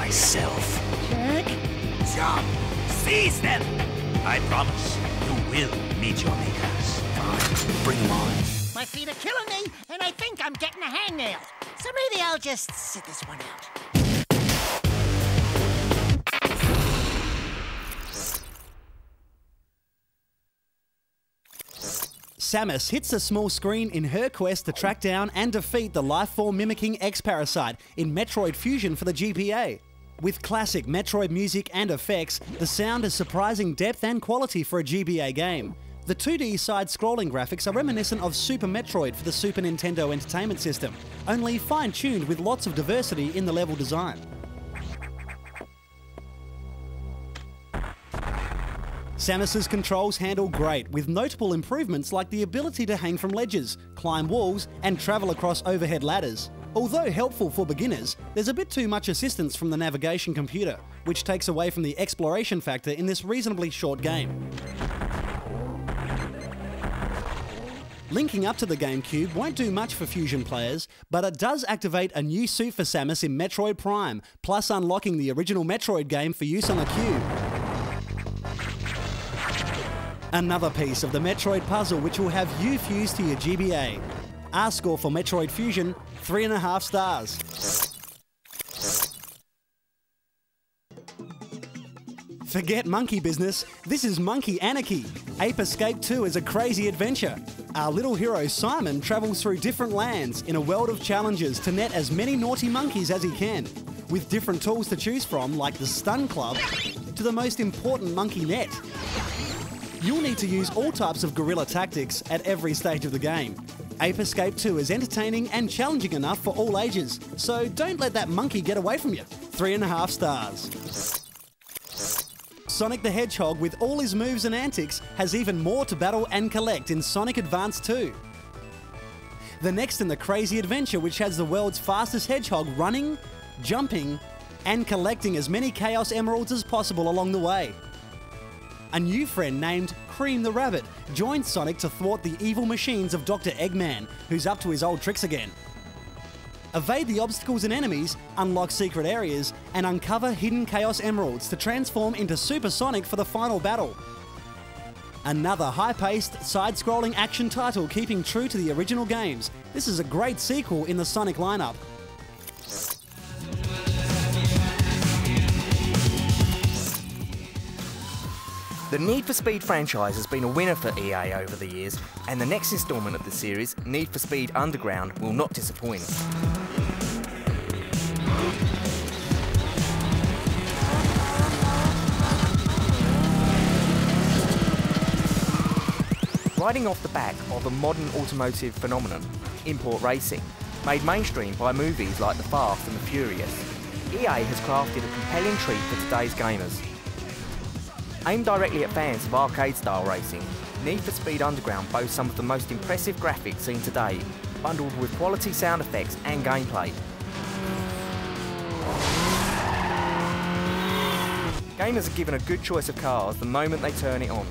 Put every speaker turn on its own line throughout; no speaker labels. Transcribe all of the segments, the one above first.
myself.
Jack?
Jump! Seize them! I promise you will meet your makers. Fine, bring them on.
My feet are killing me, and I think I'm getting a hangnail. So maybe I'll just sit this one out.
Samus hits a small screen in her quest to track down and defeat the lifeform mimicking X-Parasite in Metroid Fusion for the GPA. With classic Metroid music and effects, the sound has surprising depth and quality for a GBA game. The 2D side-scrolling graphics are reminiscent of Super Metroid for the Super Nintendo Entertainment System, only fine-tuned with lots of diversity in the level design. Samus's controls handle great, with notable improvements like the ability to hang from ledges, climb walls, and travel across overhead ladders. Although helpful for beginners, there's a bit too much assistance from the navigation computer, which takes away from the exploration factor in this reasonably short game. Linking up to the GameCube won't do much for Fusion players, but it does activate a new suit for Samus in Metroid Prime, plus unlocking the original Metroid game for use on the Cube. Another piece of the Metroid puzzle which will have you fused to your GBA. Our score for Metroid Fusion, 3.5 stars. Forget monkey business, this is Monkey Anarchy. Ape Escape 2 is a crazy adventure. Our little hero Simon travels through different lands in a world of challenges to net as many naughty monkeys as he can, with different tools to choose from like the Stun Club to the most important monkey net. You'll need to use all types of guerrilla tactics at every stage of the game. Ape Escape 2 is entertaining and challenging enough for all ages, so don't let that monkey get away from you. 3.5 stars. Sonic the Hedgehog, with all his moves and antics, has even more to battle and collect in Sonic Advance 2. The next in the crazy adventure which has the world's fastest hedgehog running, jumping, and collecting as many Chaos Emeralds as possible along the way. A new friend named Cream the Rabbit joins Sonic to thwart the evil machines of Dr. Eggman, who's up to his old tricks again. Evade the obstacles and enemies, unlock secret areas, and uncover hidden Chaos Emeralds to transform into Super Sonic for the final battle. Another high-paced, side-scrolling action title keeping true to the original games. This is a great sequel in the Sonic lineup.
The Need for Speed franchise has been a winner for EA over the years, and the next instalment of the series, Need for Speed Underground, will not disappoint. Riding off the back of a modern automotive phenomenon, import racing, made mainstream by movies like The Fast and the Furious, EA has crafted a compelling treat for today's gamers. Aimed directly at fans of arcade-style racing, Need for Speed Underground boasts some of the most impressive graphics seen today, bundled with quality sound effects and gameplay. Gamers are given a good choice of cars the moment they turn it on.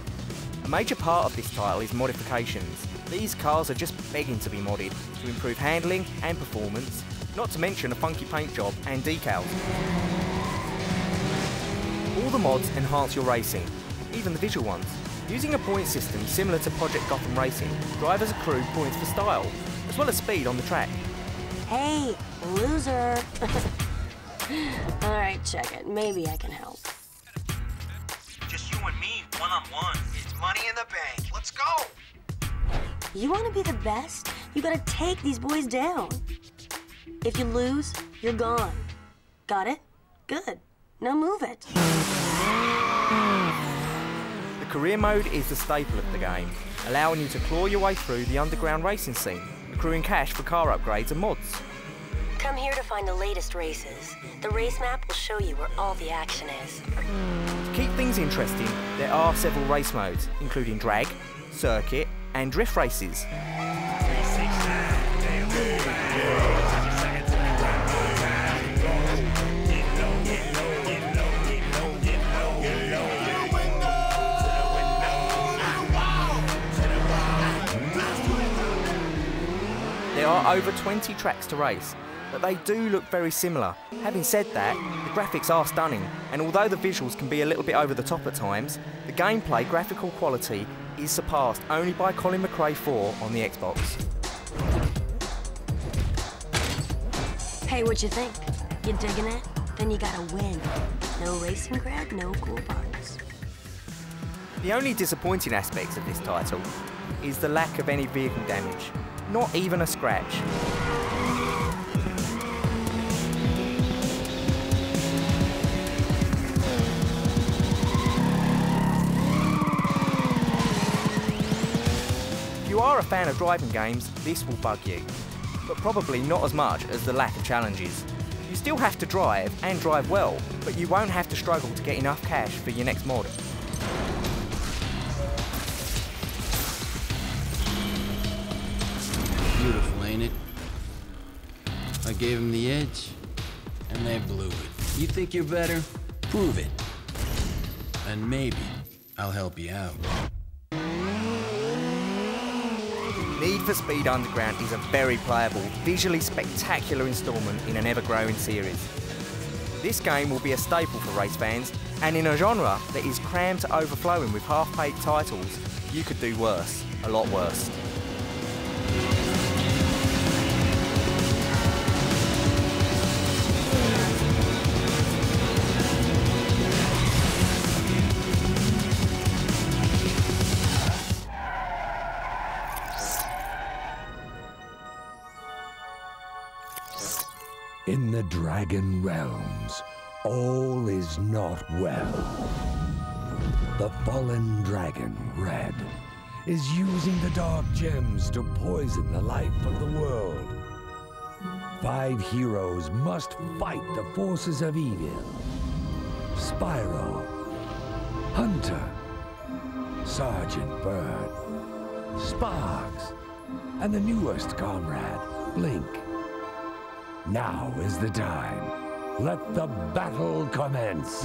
A major part of this title is modifications. These cars are just begging to be modded to improve handling and performance, not to mention a funky paint job and decals. All the mods enhance your racing, even the visual ones. Using a point system similar to Project Gotham Racing, drivers accrue points for style, as well as speed on the track.
Hey, loser! Alright, check it. Maybe I can help.
Just you and me, one-on-one. It's money in the bank. Let's go!
You want to be the best? You gotta take these boys down. If you lose, you're gone. Got it? Good. Now move it.
The career mode is the staple of the game, allowing you to claw your way through the underground racing scene, accruing cash for car upgrades and mods.
Come here to find the latest races. The race map will show you where all the action is.
To keep things interesting, there are several race modes, including drag, circuit, and drift races. There are over 20 tracks to race, but they do look very similar. Having said that, the graphics are stunning, and although the visuals can be a little bit over the top at times, the gameplay graphical quality is surpassed only by Colin McRae 4 on the Xbox.
Hey, what you think? You digging it? Then you gotta win. No racing cred, no cool parts.
The only disappointing aspects of this title is the lack of any vehicle damage. Not even a scratch. If you are a fan of driving games, this will bug you, but probably not as much as the lack of challenges. You still have to drive, and drive well, but you won't have to struggle to get enough cash for your next mod.
Beautiful, ain't it? I gave them the edge, and they blew it. You think you're better? Prove it. And maybe I'll help you out.
Need for Speed Underground is a very playable, visually spectacular instalment in an ever-growing series. This game will be a staple for race fans, and in a genre that is crammed to overflowing with half-baked titles, you could do worse, a lot worse.
In the Dragon Realms, all is not well. The fallen dragon, Red, is using the dark gems to poison the life of the world. 5 heroes must fight the forces of evil. Spyro, Hunter, Sergeant Bird, Sparks, and the newest comrade, Blink. Now is the time. Let the battle commence.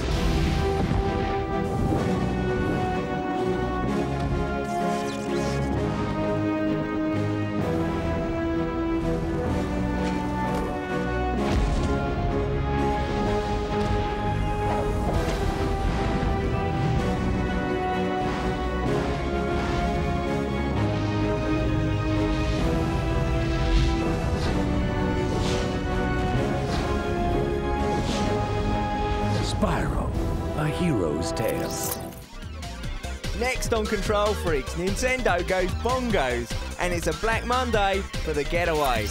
Spyro, a hero's tale.
Next on Control Freaks, Nintendo goes bongos, and it's a Black Monday for the getaway.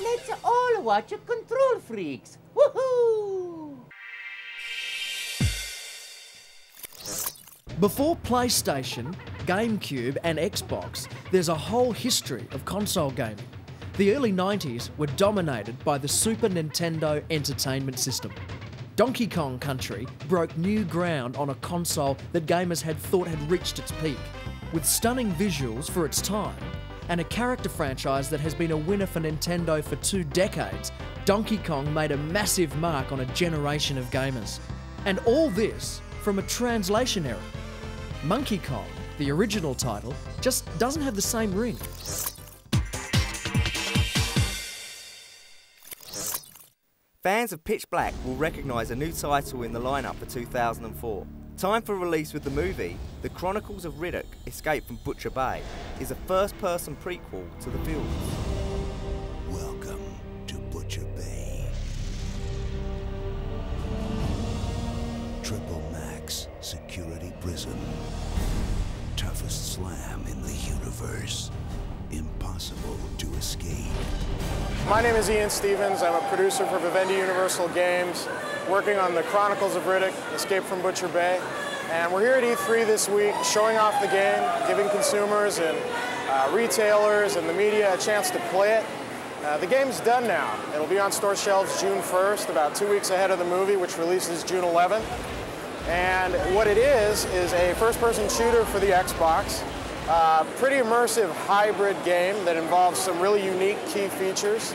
Let's all watch Control Freaks. Woohoo!
Before PlayStation, GameCube and Xbox, there's a whole history of console gaming. The early 90s were dominated by the Super Nintendo Entertainment System. Donkey Kong Country broke new ground on a console that gamers had thought had reached its peak. With stunning visuals for its time, and a character franchise that has been a winner for Nintendo for 2 decades, Donkey Kong made a massive mark on a generation of gamers. And all this from a translation error. Monkey Kong, the original title, just doesn't have the same ring.
Fans of Pitch Black will recognise a new title in the lineup for 2004. Time for release with the movie, The Chronicles of Riddick, Escape from Butcher Bay, is a first-person prequel to the film.
Welcome to Butcher Bay. Triple Max Security Prison. Toughest slam in the universe. Impossible to escape.
My name is Ian Stevens. I'm a producer for Vivendi Universal Games, working on The Chronicles of Riddick, Escape from Butcher Bay. And we're here at E3 this week, showing off the game, giving consumers and retailers and the media a chance to play it. The game's done now. It'll be on store shelves June 1st, about 2 weeks ahead of the movie, which releases June 11th. And what it is a first-person shooter for the Xbox. Pretty immersive hybrid game that involves some really unique key features.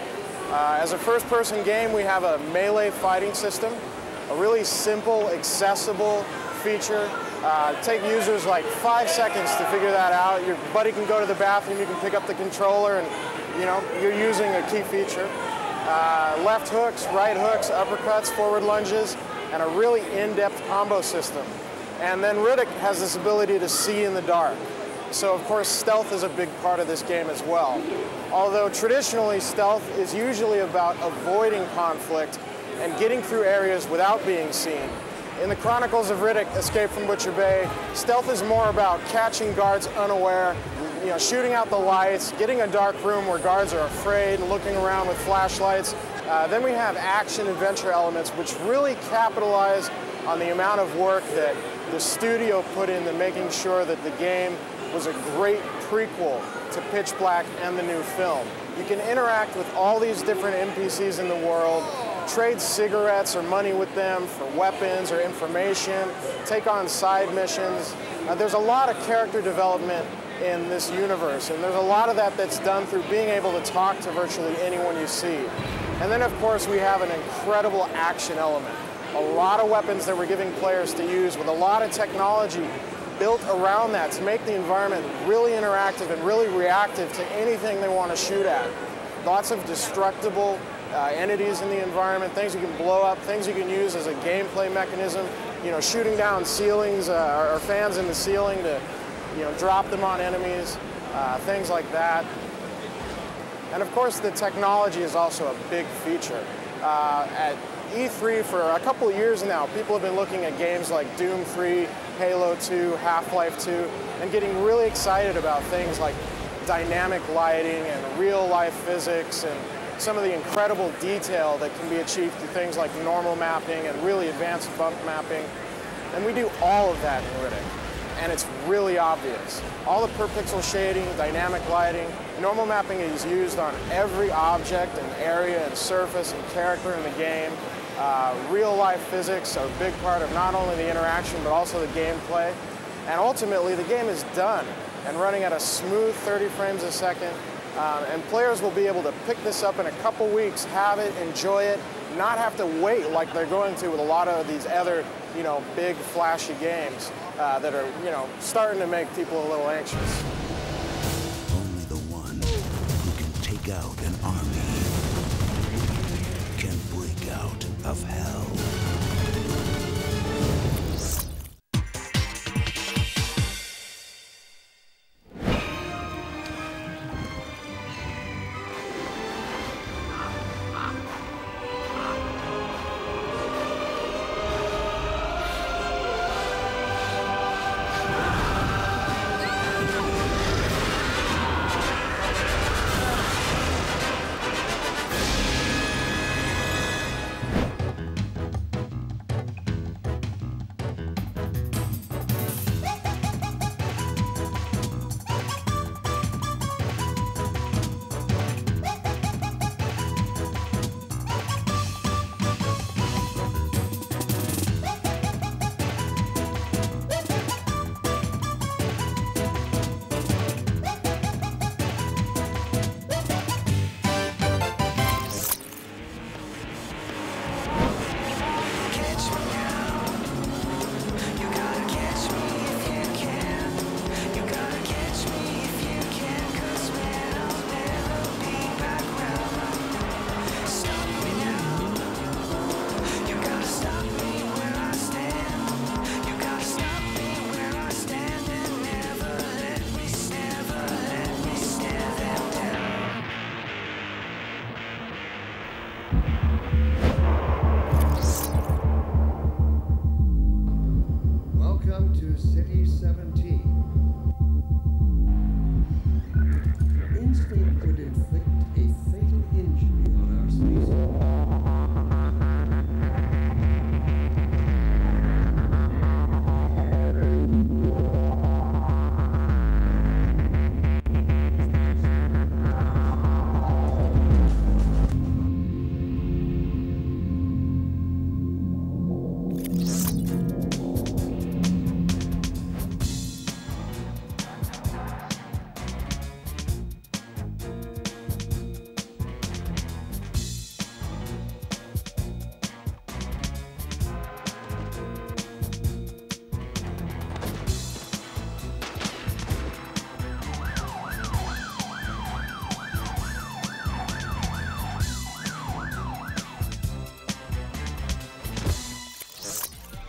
As a first-person game, we have a melee fighting system, a really simple, accessible feature. Take users like 5 seconds to figure that out. Your buddy can go to the bathroom, you can pick up the controller, and you're using a key feature. left hooks, right hooks, uppercuts, forward lunges, and a really in-depth combo system. And then Riddick has this ability to see in the dark. So of course stealth is a big part of this game as well. Although traditionally stealth is usually about avoiding conflict and getting through areas without being seen. In the Chronicles of Riddick, Escape from Butcher Bay, stealth is more about catching guards unaware, shooting out the lights, getting a dark room where guards are afraid, looking around with flashlights. Then we have action-adventure elements which really capitalize on the amount of work that the studio put into making sure that the game was a great prequel to Pitch Black and the new film. You can interact with all these different NPCs in the world, trade cigarettes or money with them for weapons or information, take on side missions. There's a lot of character development in this universe, and there's a lot of that that's done through being able to talk to virtually anyone you see. And then of course we have an incredible action element. A lot of weapons that we're giving players to use with a lot of technology built around that to make the environment really interactive and really reactive to anything they want to shoot at. Lots of destructible entities in the environment, things you can blow up, things you can use as a gameplay mechanism, shooting down ceilings or fans in the ceiling to drop them on enemies, things like that. And of course the technology is also a big feature. At E3 for a couple of years now, people have been looking at games like Doom 3, Halo 2, Half-Life 2, and getting really excited about things like dynamic lighting and real-life physics and some of the incredible detail that can be achieved through things like normal mapping and really advanced bump mapping. And we do all of that in Riddick, and it's really obvious. All the per-pixel shading, dynamic lighting, normal mapping is used on every object and area and surface and character in the game. Real-life physics are a big part of not only the interaction but also the gameplay. And ultimately, the game is done and running at a smooth 30 frames a second. And players will be able to pick this up in a couple weeks, have it, enjoy it, not have to wait like they're going to with a lot of these other, big flashy games that are, starting to make people a little anxious.
Only the one who can take out an army can break out of hell.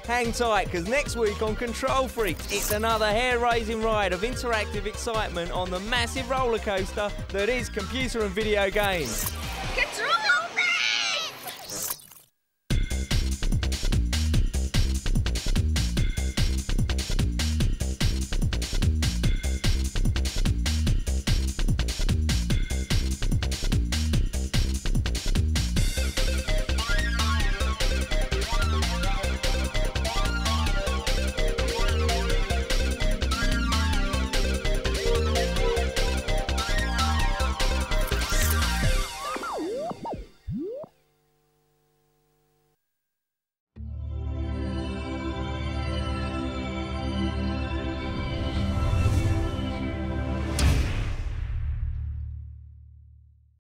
Hang tight, because next week on Control Freaks, it's another hair-raising ride of interactive excitement on the massive roller coaster that is computer and video games.